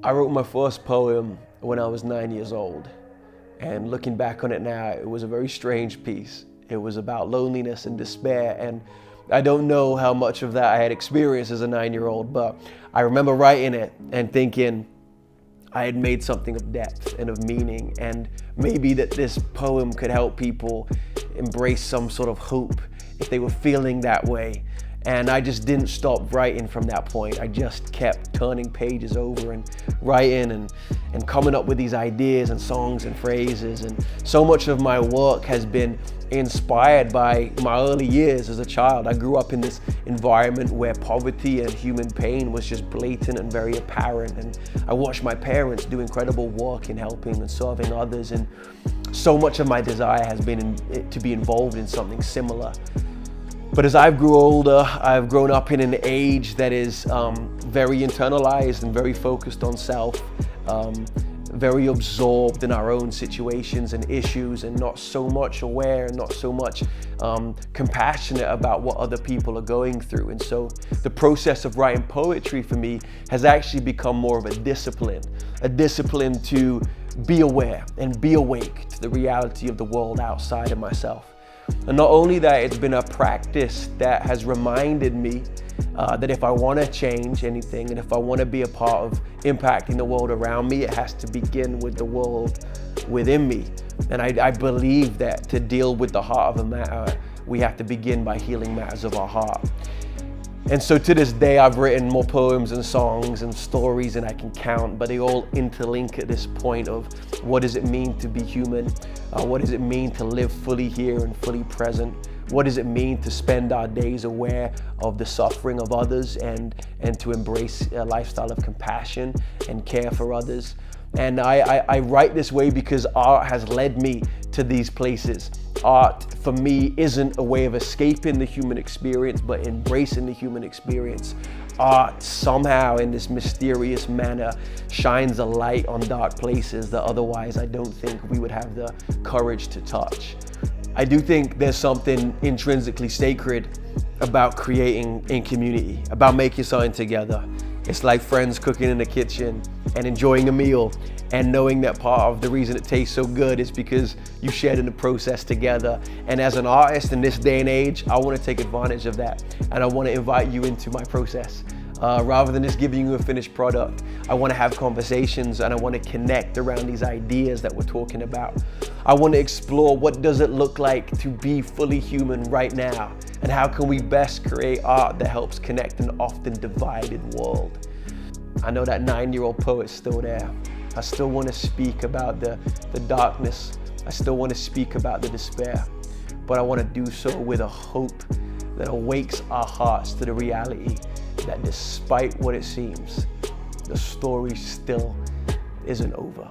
I wrote my first poem when I was 9 years old. And looking back on it now, it was a very strange piece. It was about loneliness and despair. And I don't know how much of that I had experienced as a 9-year-old, but I remember writing it and thinking I had made something of depth and of meaning. And maybe that this poem could help people embrace some sort of hope if they were feeling that way. And I just didn't stop writing from that point. I just kept turning pages over and writing and coming up with these ideas and songs and phrases. And so much of my work has been inspired by my early years as a child. I grew up in this environment where poverty and human pain was just blatant and very apparent. And I watched my parents do incredible work in helping and serving others. And so much of my desire has been to be involved in something similar. But as I've grew older, I've grown up in an age that is very internalized and very focused on self, very absorbed in our own situations and issues, and not so much aware and not so much compassionate about what other people are going through. And so the process of writing poetry for me has actually become more of a discipline to be aware and be awake to the reality of the world outside of myself. And not only that, it's been a practice that has reminded me that if I want to change anything and if I want to be a part of impacting the world around me, it has to begin with the world within me. And I believe that to deal with the heart of a matter, we have to begin by healing matters of our heart. And so to this day, I've written more poems and songs and stories than I can count, but they all interlink at this point of what does it mean to be human? What does it mean to live fully here and fully present? What does it mean to spend our days aware of the suffering of others and to embrace a lifestyle of compassion and care for others? And I write this way because art has led me to these places. Art for me isn't a way of escaping the human experience, but embracing the human experience. Art somehow in this mysterious manner shines a light on dark places that otherwise I don't think we would have the courage to touch. I do think there's something intrinsically sacred about creating in community, about making something together. It's like friends cooking in the kitchen and enjoying a meal and knowing that part of the reason it tastes so good is because you shared in the process together. And as an artist in this day and age, I want to take advantage of that. And I want to invite you into my process. Rather than just giving you a finished product, I want to have conversations and I want to connect around these ideas that we're talking about. I want to explore what does it look like to be fully human right now, and how can we best create art that helps connect an often divided world. I know that 9-year-old poet's still there. I still want to speak about the darkness. I still want to speak about the despair, but I want to do so with a hope that awakes our hearts to the reality that despite what it seems, the story still isn't over.